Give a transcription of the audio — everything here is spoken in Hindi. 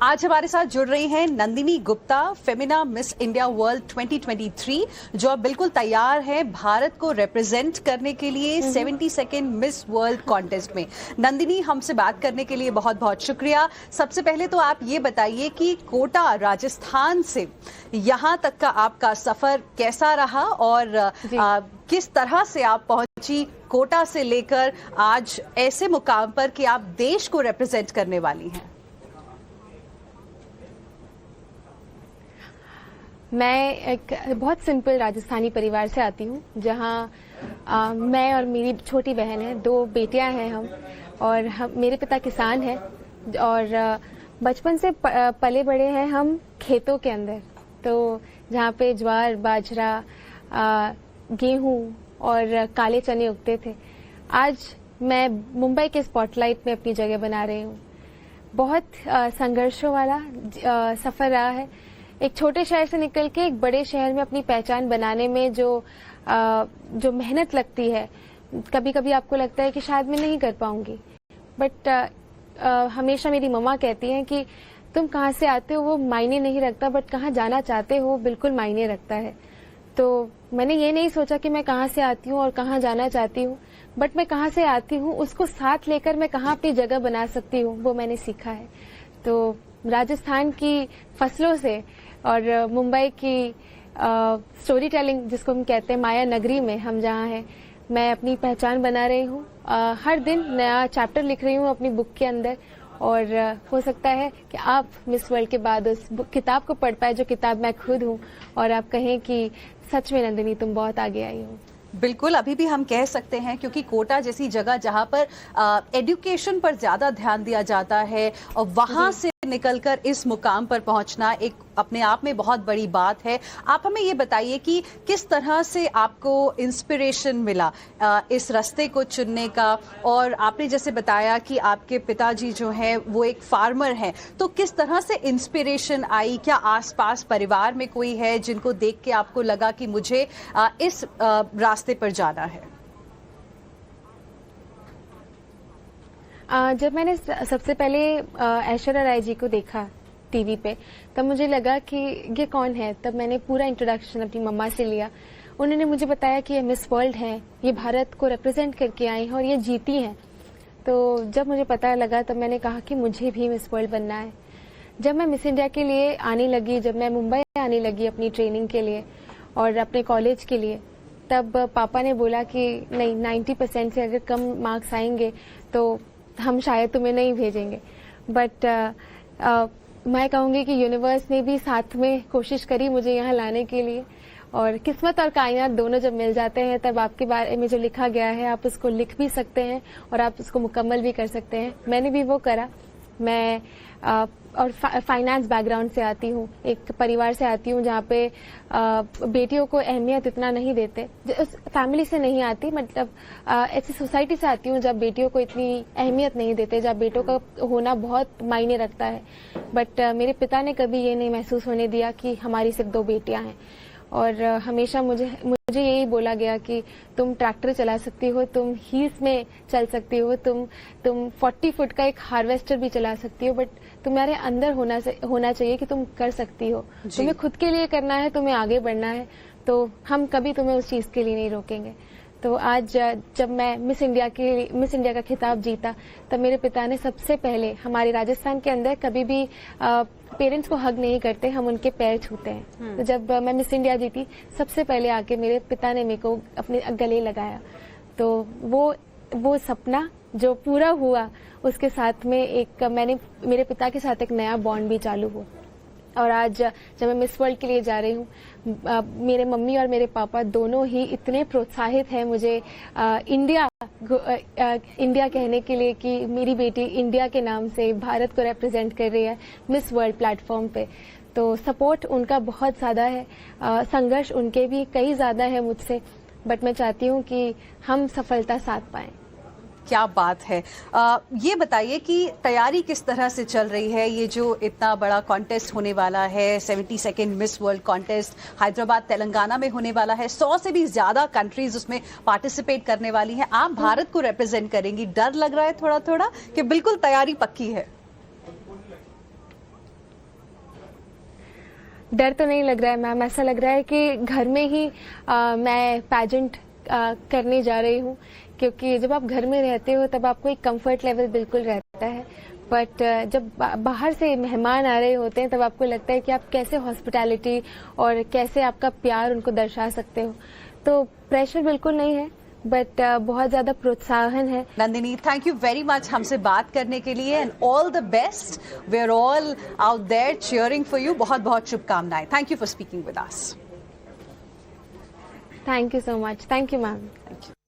आज हमारे साथ जुड़ रही हैं Nandini Gupta, Femina miss India world 2023, जो अब बिल्कुल तैयार है भारत को रिप्रेजेंट करने के लिए 72nd मिस वर्ल्ड कॉन्टेस्ट में। नंदिनी, हमसे बात करने के लिए बहुत बहुत शुक्रिया। सबसे पहले तो आप ये बताइए कि कोटा राजस्थान से यहाँ तक का आपका सफर कैसा रहा और किस तरह से आप पहुंची कोटा से लेकर आज ऐसे मुकाम पर कि आप देश को रिप्रेजेंट करने वाली हैं। मैं एक बहुत सिंपल राजस्थानी परिवार से आती हूँ, जहाँ मैं और मेरी छोटी बहन है, 2 बेटियां हैं हम, और मेरे पिता किसान हैं और बचपन से पले बड़े हैं हम खेतों के अंदर, तो जहाँ पे ज्वार, बाजरा, गेहूं और काले चने उगते थे। आज मैं मुंबई के स्पॉटलाइट में अपनी जगह बना रही हूँ। बहुत संघर्षों वाला सफर रहा है। एक छोटे शहर से निकल के एक बड़े शहर में अपनी पहचान बनाने में जो मेहनत लगती है, कभी कभी आपको लगता है कि शायद मैं नहीं कर पाऊंगी, बट हमेशा मेरी मम्मा कहती हैं कि तुम कहाँ से आते हो वो मायने नहीं रखता, बट कहाँ जाना चाहते हो बिल्कुल मायने रखता है। तो मैंने ये नहीं सोचा कि मैं कहाँ से आती हूँ और कहाँ जाना चाहती हूँ, बट मैं कहाँ से आती हूँ उसको साथ लेकर मैं कहाँ अपनी जगह बना सकती हूँ, वो मैंने सीखा है। तो राजस्थान की फसलों से और मुंबई की स्टोरी टेलिंग, जिसको हम कहते हैं माया नगरी में हम जहाँ हैं, मैं अपनी पहचान बना रही हूँ। हर दिन नया चैप्टर लिख रही हूँ अपनी बुक के अंदर, और हो सकता है कि आप मिस वर्ल्ड के बाद उस किताब को पढ़ पाए जो किताब मैं खुद हूँ, और आप कहें कि सच में नंदिनी तुम बहुत आगे आई हो। बिल्कुल, अभी भी हम कह सकते हैं, क्योंकि कोटा जैसी जगह जहां पर एजुकेशन पर ज्यादा ध्यान दिया जाता है और वहां से निकलकर इस मुकाम पर पहुंचना एक अपने आप में बहुत बड़ी बात है। आप हमें ये बताइए कि किस तरह से आपको इंस्पिरेशन मिला इस रास्ते को चुनने का, और आपने जैसे बताया कि आपके पिताजी जो हैं वो एक फार्मर हैं, तो किस तरह से इंस्पिरेशन आई? क्या आसपास परिवार में कोई है जिनको देख के आपको लगा कि मुझे इस रास्ते पर जाना है? जब मैंने सबसे पहले ऐश्वर्या राय जी को देखा टीवी पे, तब मुझे लगा कि ये कौन है। तब मैंने पूरा इंट्रोडक्शन अपनी मम्मा से लिया। उन्होंने मुझे बताया कि ये मिस वर्ल्ड हैं, ये भारत को रिप्रेजेंट करके आई हैं और ये जीती हैं। तो जब मुझे पता लगा तब मैंने कहा कि मुझे भी मिस वर्ल्ड बनना है। जब मैं मिस इंडिया के लिए आने लगी, जब मैं मुंबई आने लगी अपनी ट्रेनिंग के लिए और अपने कॉलेज के लिए, तब पापा ने बोला कि नहीं, 90% से अगर कम मार्क्स आएंगे तो हम शायद तुम्हें नहीं भेजेंगे। बट मैं कहूँगी कि यूनिवर्स ने भी साथ में कोशिश करी मुझे यहाँ लाने के लिए, और किस्मत और कायनात दोनों जब मिल जाते हैं तब आपके बारे में जो लिखा गया है आप उसको लिख भी सकते हैं और आप उसको मुकम्मल भी कर सकते हैं। मैंने भी वो करा। मैं और फाइनेंस बैकग्राउंड से आती हूँ, एक परिवार से आती हूँ जहाँ पे बेटियों को अहमियत इतना नहीं देते। उस फैमिली से नहीं आती, मतलब ऐसी सोसाइटी से आती हूँ जब बेटियों को इतनी अहमियत नहीं देते, जब बेटों का होना बहुत मायने रखता है। बट मेरे पिता ने कभी ये नहीं महसूस होने दिया कि हमारी सिर्फ 2 बेटियां हैं, और हमेशा मुझे यही बोला गया कि तुम ट्रैक्टर चला सकती हो, तुम हील्स में चल सकती हो, तुम 40 फुट का एक हार्वेस्टर भी चला सकती हो, बट तुम्हारे अंदर होना चाहिए कि तुम कर सकती हो। तुम्हें खुद के लिए करना है, तुम्हें आगे बढ़ना है, तो हम कभी तुम्हें उस चीज के लिए नहीं रोकेंगे। तो आज जब मैं मिस इंडिया का खिताब जीता, तब मेरे पिता ने सबसे पहले, हमारे राजस्थान के अंदर कभी भी पेरेंट्स को हग नहीं करते, हम उनके पैर छूते हैं। तो जब मैं मिस इंडिया जीती, सबसे पहले आके मेरे पिता ने मेरे को अपने गले लगाया। तो वो सपना जो पूरा हुआ, उसके साथ में एक मेरे पिता के साथ एक नया बॉन्ड भी चालू हुआ। और आज जब मैं मिस वर्ल्ड के लिए जा रही हूँ, मेरे मम्मी और मेरे पापा दोनों ही इतने प्रोत्साहित हैं मुझे इंडिया कहने के लिए कि मेरी बेटी इंडिया के नाम से भारत को रिप्रेजेंट कर रही है मिस वर्ल्ड प्लेटफॉर्म पे। तो सपोर्ट उनका बहुत ज़्यादा है, संघर्ष उनके भी कई ज़्यादा है मुझसे, बट मैं चाहती हूँ कि हम सफलता साथ पाएं। क्या बात है। ये बताइए कि तैयारी किस तरह से चल रही है? ये जो इतना बड़ा कॉन्टेस्ट होने वाला है, 72nd miss world contest Hyderabad Telangana में होने वाला है, 100 से भी ज्यादा कंट्रीज उसमें पार्टिसिपेट करने वाली हैं। आप भारत को रिप्रेजेंट करेंगी, डर लग रहा है थोड़ा थोड़ा कि बिल्कुल तैयारी पक्की है? डर तो नहीं लग रहा है मैम, ऐसा लग रहा है कि घर में ही मैं पैजेंट करने जा रही हूँ, क्योंकि जब आप घर में रहते हो तब आपको एक कंफर्ट लेवल बिल्कुल रहता है, बट जब बाहर से मेहमान आ रहे होते हैं तब आपको लगता है कि आप कैसे हॉस्पिटैलिटी और कैसे आपका प्यार उनको दर्शा सकते हो। तो प्रेशर बिल्कुल नहीं है, बट बहुत ज्यादा प्रोत्साहन है। Nandini, thank you very much हमसे बात करने के लिए and all the best. We are all out there cheering for you. बहुत बहुत शुभकामनाएं। Thank you for speaking with us. Thank you so much. Thank you ma'am. Thank you.